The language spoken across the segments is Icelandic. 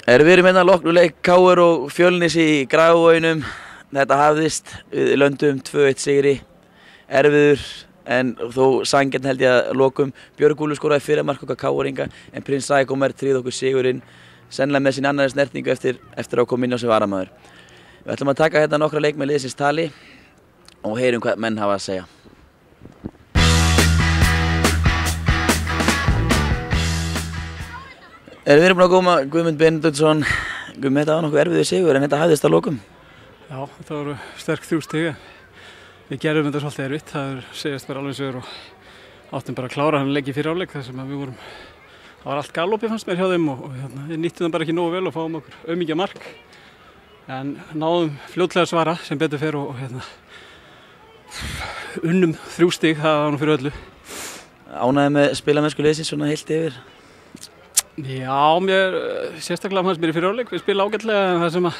Við erum hérna loknu leik KR og Fjölnis í Grafarvoginum. Þetta hafðist, við löndum 2-1 sigri, erfiður en þó sanngjarn held ég að lokum. Björg Úlfur skoraði fyrra mark okkar KR-inga en Prins Sækomer tryggði okkur sigurinn, sennilega með sín annarri snertingu eftir að koma inn á sem varamaður. Við ætlum að taka hérna nokkra leik með liðsins tali og heyrum hvað menn hafa að segja. Við erum búin að koma Guðmund Benediktsson. Guðmund, þetta var nokkuð erfiður sigur en þetta hafðist að lokum. Já, þetta voru sterk 3 stig. Við gerðum þetta svolítið erfitt, það segjast bara alveg sigur og áttum bara að klára hann leik í fyrri hálfleik þar sem við vorum. Það var allt galopið fannst mér hjá þeim og við nýttum það bara ekki nógu vel og fáum okkur auðmikið mark. En náðum fljótlega að svara sem betur fer og unnum 3 stig, það var nú fyrir öllu. Ánægði með spilamennsku liðsins svona heilt yfir? Já, sérstaklega fannst mér í fyrri hálfleik, við spila ágætlega en það sem að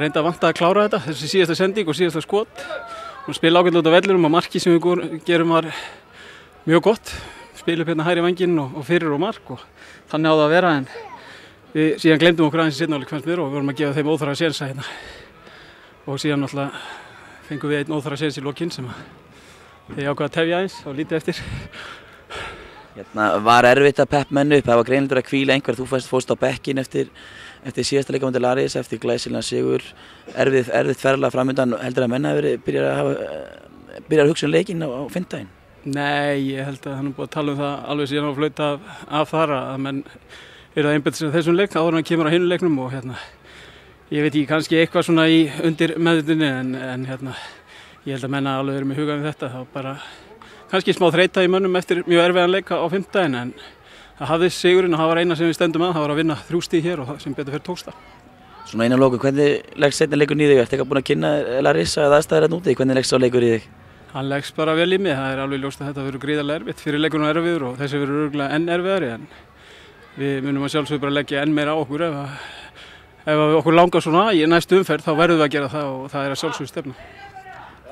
reyndi að vanta að klára þetta, þessi síðasta sending og síðasta skot. Við spila ágætlega út á vellinum og markið sem við gerum var mjög gott. Spila upp hérna hægri vænginn og fyrir og mark og þannig á það að vera en við síðan glemdum okkur aðeins í seinni hálfleik fannst mér og við vorum að gefa þeim óþarfa sénsa hérna. Og síðan náttúrulega fengum við einn óþarfa séns í lokin sem þeir ákvað að tefja aðeins og lítið eftir. Hérna var erfitt að peppa menn upp, það var greinilega að hvíla einhver, þú fórst á bekkinn eftir síðasta leik á móti Laris, eftir glæsilegan sigur, erfitt ferðalag framundan, heldur að menn hafi byrjað að hugsa um leikinn á fimmtudaginn? Nei, ég held að hann er búið að tala um það alveg síðan á flauta af þar að menn eru að einbeita sér þessum leik áður en hann kemur á hinu leiknum og ég veit ekki, kannski eitthvað svona undir meðvitundinni en ég held að menn alveg eru með hugað um þetta, þá bara kannski smá þreyta í mönnum eftir mjög erfiðan leik á fimmtudaginn en það hafðist sigurinn og það var eina sem við stendum að, það var að vinna 3 stig hér og það sem betur fyrir tókst það. Svona eina lokum, hvernig leggst seinni leikurinn í þig? Ertu eitthvað búin að kynna Larissa eða aðstæður hérna úti? Hvernig leggst sá leikur í þig? Hann leggst bara vel í mig, það er alveg ljóst að þetta verður gríðarlega erfitt. Fyrir leikurinn var erfiður og þessi verður örugglega enn erfiðari en við munum að sjálfsögðu bara leggja enn meira á okkur ef okkur langar svona í næstu umferð þá verðum við að gera það og það er að sjálfsögðu stefna.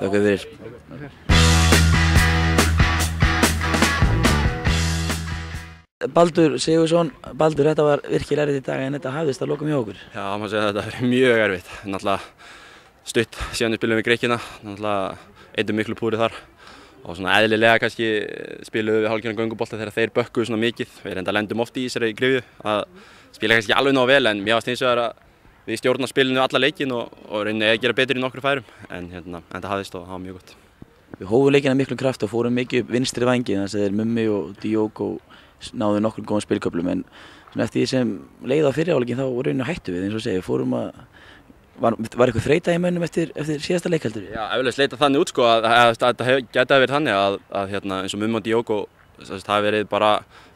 Þakka fyrir. Baldur Sigurðsson, Baldur, þetta var virkilega erfitt í dag en þetta hafðist að lokum hjá okkur. Já, maður segir að þetta er mjög erfitt. Náttúrulega stutt síðan við spilum við Grikkina, náttúrulega eyddum miklu púri þar og svona eðlilega kannski spilum við hálfgerðan göngubolta þegar þeir bökkuðu svona mikið. Við reynda lendum oft í þessari gryfju að spila kannski alveg nógu vel en mér varst hins vegar að við stjórna spilinu alla leikinn og reynda að gera betur í nokkru færum en þetta hafðist og það var mjög gott. Við hófum leikina miklum kraft og fórum mikið upp vinstri vænginn þar sem þeir Mummi og Diogo náðu nokkur góðum spilköflum en eftir því sem leið á fyrri hálfleikin þá rauninu hættu við eins og segja, var eitthvað þreyta í mönnum eftir síðasta leik heldur? Já, eflaust leita þannig út sko að þetta gæti verið þannig að eins og Mummi og Diogo það hafi verið bara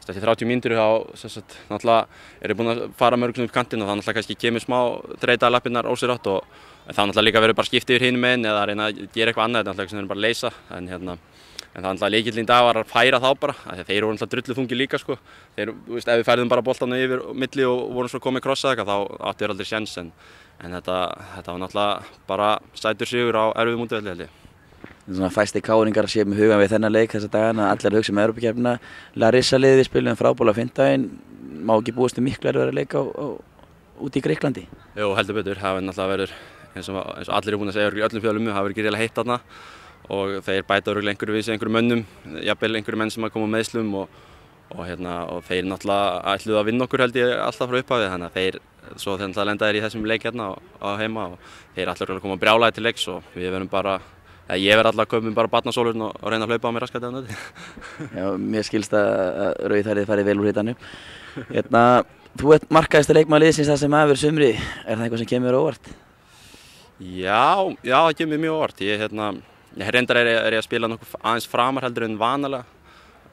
30 mínútur náttúrulega eru búin að fara mörgum upp kantinn og það náttúrulega kannski kemur smá þreyta lappirnar ósýrátt og það náttúrulega líka verið bara skipt yfir hinum meginn eða að reyna að gera eitthvað annað, þetta náttúrulega sem þeir bara leysa en það er náttúrulega lykillinn í dag var að færa þá bara, þeir voru náttúrulega drulluþungir líka sko. Þeir, ef við færðum bara boltanum yfir milli og vorum svo komið krossa þá áttu þeir aldrei séns en þetta var náttúrulega bara sætur sigur á erfiðum útivelli held ég. Svona fæstir KR-ingar séu með hugann við þennan leik þessa dagana, allir að hugsa um Evrópukeppnina. Larissa liðið við spilum frábæla á fimmtudaginn, má ekki búast við miklu erfiðara leik úti í Grikklandi? Jú, heldur betur, það náttúrulega verður eins og allir eru búin að segja í öllum fjölum, það verður gríðarlega heitt þarna og þeir bæta örugglega einhverju við sig einhverjum mönnum, jafnvel einhverjum menn sem að koma meðslum og þeir náttúrulega ætluðu að vinna okkur held ég alltaf frá upphafi þannig að þeir náttúrulega lenda þeir í þessum leik hérna á heima og þeir ætla að koma brjálæði til leiks og við verðum bara ég verð alltaf að koma bara barnasólurinn og reyna að hlaupa á mér raskat eða nöti. Já, mér skilst að rauðhærið farið vel úr hitanum. Þú ert markaðasti leikmaður liðsins það sem hefur sumri, er það eitthvað sem kemur þér á óvart? Já, það kemur mjög á óvart. Ég reyndar er ég að spila nokkuð aðeins framar heldur en vanalega.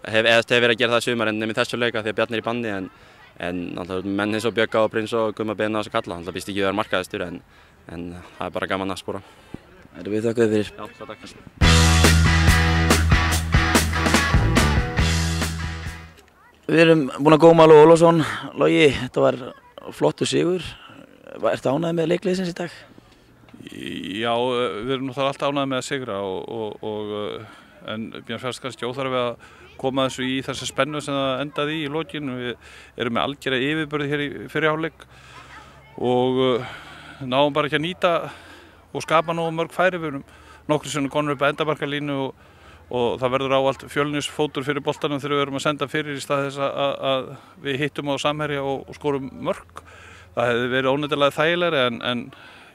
Hef verið að gera það sumar en nefnir þessu leika því að Bjarni er í bandi en menn eins og Bjögga og Prins og Gumma Bena og þessu kalla, það býst ekki að vera markaðastur en það er bara gaman að skora. Við þökkum fyrir. Já, takk. Við erum búin að góma Logi Ólafsson. Logi, þetta var flottur sigur. Ertu ánægður með leikliðsins í dag? Já, við erum náttúrulega alltaf ánægðir með að sigra og en mér fannst kannski óþarfi að koma þessu í þessa spennu sem það endaði í lokin. Við erum með algjöra yfirburði hér í fyrri hálfleik og náum bara ekki að nýta og skapa nógu mörg færi. Við erum nokkru sinnum komnir upp að endamarkalínu og það verður ávallt Fjölnisfótur fyrir boltanum þegar við erum að senda fyrir í stað þess að við hittum á samherja og skorum mörg. Það hefði verið óneitanlega þægilegri en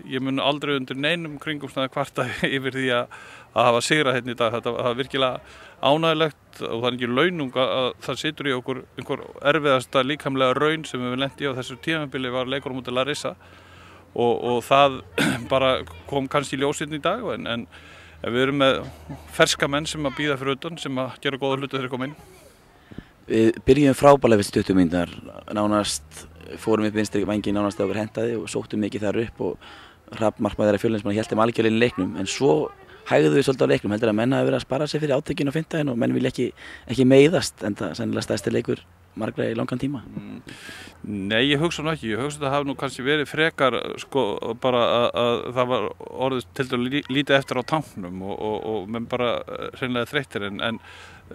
ég mun aldrei undir neinum kringumstæðum kvarta yfir því að hafa sigrað hérna í dag. Þetta var virkilega ánægilegt og það er ekki launung að það situr í okkur einhver erfiðasta líkamlega raun sem við lenti á þessu tímabili var leikur á móti Larissa og það bara kom kannski í ljós hérna í dag en við erum með ferska menn sem að bíða fyrir utan sem að gera góða hluti þegar þeir koma inn. Við byrjum frábærlega við 20 mínútur, nánast fórum upp vinstri vænginn nánast þegar okkur hentaði og sóttum mikið þar upp og Hrafn markmaður þeirra Fjölnismanna hélt þeim algjörlega inn í leiknum en svo hægðu við svolítið á leiknum, heldur að menn hafi verið að spara sig fyrir átökin á fimmtudaginn og menn vilja ekki meiðast en það sennilega stærsti leikur margra í langan tíma. Nei, ég hugsa nú ekki. Ég hugsa að það hafi nú kannski verið frekar sko bara að það var orðið til dæmis lítið eftir á tanknum og menn bara hreinlega þreyttir en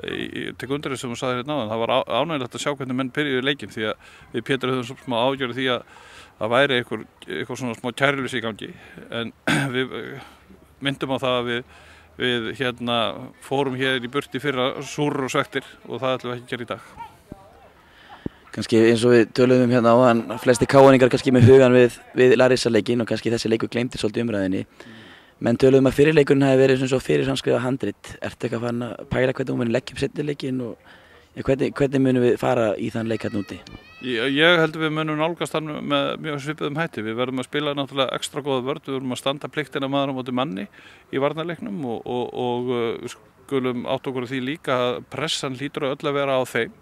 ég tek undir þess sem þú sagði hérna áðan. Það var ánægilegt að sjá hvernig menn byrjuðu leikinn því að við Pétur höfðum smá ágjörð því að væri eitthvað svona smá kæruleysi í gangi en við myndum á það að við hérna fórum hér í burti fyrra súrur og svektir og það ætlum við ekki að gera í dag. Kannski eins og við töluðum hérna áðan, flesti káaningar kannski með hugan við Larissa leikinn og kannski þessi leikur gleymdi svolítið umræðinni. Menn töluðum að fyrirleikurinn hafi verið svona fyrir samskrifað handrit. Ertu ekki að fara að pæla hvernig þú munir leggja upp seinni leikinn og hvernig munum við fara í þann leik hérna úti? Ég held að við munum nálgast hann með mjög svipuðum hætti. Við verðum að spila náttúrulega ekstra góða vörn, við verðum að standa pliktina maður á móti manni í varnarleiknum og skulum átta okkur á því líka að pressan hlýtur öll að vera á þeim.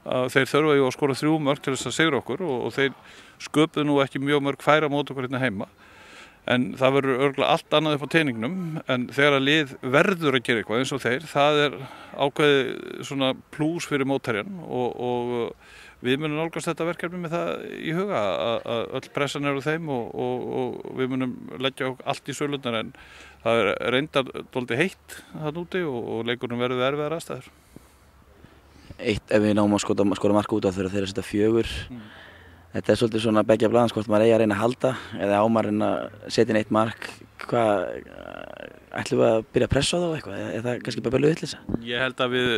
Þeir þurfa að skora 3 mörk til þess að sigra okkur og þeir sköpuðu nú ekki mjög mörg færi á móti okkur hérna heima. En það verður örugglega allt annað upp á teiningnum en þegar að lið verður að gera eitthvað eins og þeir, það er ákveðið svona plús fyrir mótherjan og við munum nálgast þetta verkefni með það í huga að öll pressan er á þeim og við munum leggja allt í sölurnar en það er reyndar dálítið heitt þarna úti og leikurinn verður erfiðar aðstæður. Eitt ef við náum að skora mark út á þeirra setja 4. Þetta er svolítið svona beggja blaðans hvort maður eigi að reyna að halda eða á maður að reyna að setja inn 1 mark. Ætlum við að byrja að pressa á það eitthvað? Er það kannski bara vitleysa? Ég held að við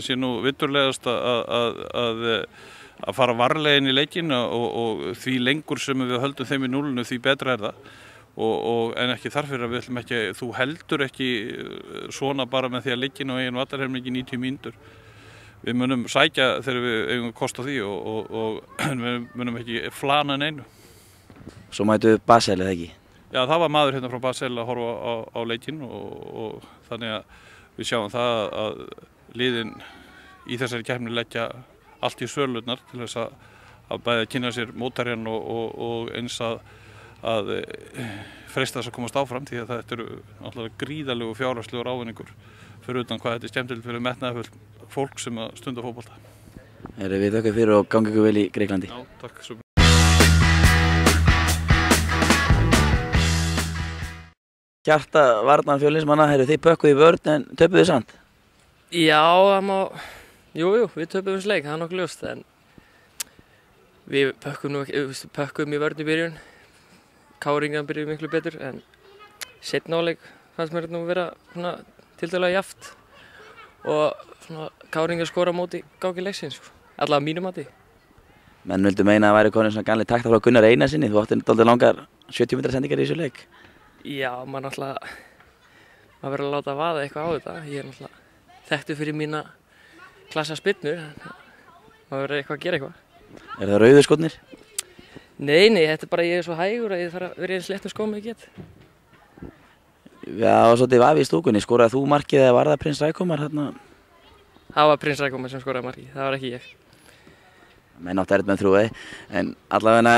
sé nú viturlegast að fara varlega inn í leikinn og því lengur sem við höldum þeim í núlinu því betra er það. En ekki þarfir að við ætlum ekki, þú heldur ekki svona bara með því að leikinn og eigin vallarhelmingi 90 mínútur. Við munum sækja þegar við eigum kost á því og við munum ekki flana neinu. Svo mætu Basel eða ekki? Já, það var maður hérna frá Basel að horfa á leikinn og þannig að við sjáum það að liðin í þessari keppni leggja allt í sölurnar til þess að bæði kynna sér mótherjan og eins að freista þess að komast áfram því að þetta eru náttúrulega gríðarlegu fjárhagslegur ávinningur fyrir utan hvað þetta er skemmtilegt fyrir metnaðarfullt fólk sem að stunda fótbolta. Við þökkum fyrir og gangi ykkur vel í Greiklandi. Já, takk svo. Hjarta varnar Fjölnismanna, þið pökkuð í vörn en töpuðu þið samt? Já, jú, við töpuðum þessu leik, það er nokkuð ljóst en við pökkuðum í vörn í byrjun. Káringan byrjuði miklu betur en seinni hálfleik fannst mér nú vera svona tiltölulega jafnt og svona Káringar skora á móti gangi leiksins, allavega mínu mati. Menn vildu meina að væri komin svona ganlega takta frá Gunnar Einarsinni, þú átti dálítið langar 70 metra sendingar í þessu leik. Já, maður verður að láta vaða eitthvað á þetta. Ég er náttúrulega þekktur fyrir mína klassa spyrnur, maður verður eitthvað að gera eitthvað. Er það rauðu skotnir? Nei, þetta er bara ég er svo hægur að ég þarf að vera eins léttum skóm ég get. Já, og svolítið vafi í stúkunni, skoraði þú markið eða var það Prins Rækomar hérna? Það var Prins Rækomar sem skoraði markið, það var ekki ég. Menn átti erfitt með að trúa þig, en allavega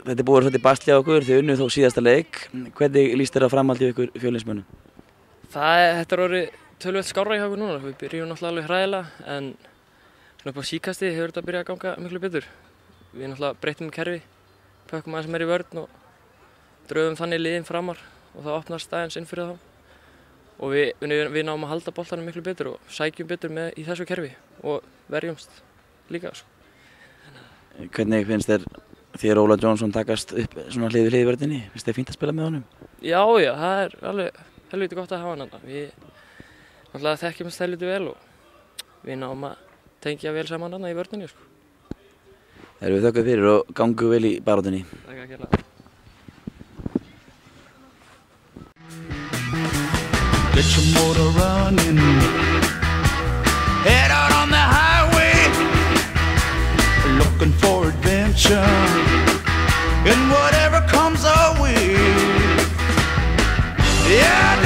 þetta er búið svolítið basli á okkur, þið unnuð þó síðasta leik. Hvernig líst þér á framhaldið ykkur Fjölnismönnum? Þetta er orðið töluvert skárra í okkur núna, við byrjum náttúrulega alveg hræðilega, en svona upp á síkasti hefur þetta byrjað að ganga miklu betur. Við náttúrulega breytum kerfi, pökkum aðeins meira í vörn og dröfum þannig liðin framar og það opnast aðeins inn fyrir þá. og við náum að halda boltanum miklu betur og sækjum betur í þessu kerfi og verjumst líka sko. Hvernig finnst þér Óla Jónsson takast upp svona hlið við hlið í vörninni? Finnst þér fínt að spila með honum? Já, það alveg helviti gott að hafa hann. Við náttúrulega þekkjumst helviti vel og við náum að tengja vel saman hann í vörninni sko. Við þökkum fyrir og gangu vel í baráttunni. Takk að gera. Get your motor running, head out on the highway, looking for adventure, and whatever comes our way. Yeah,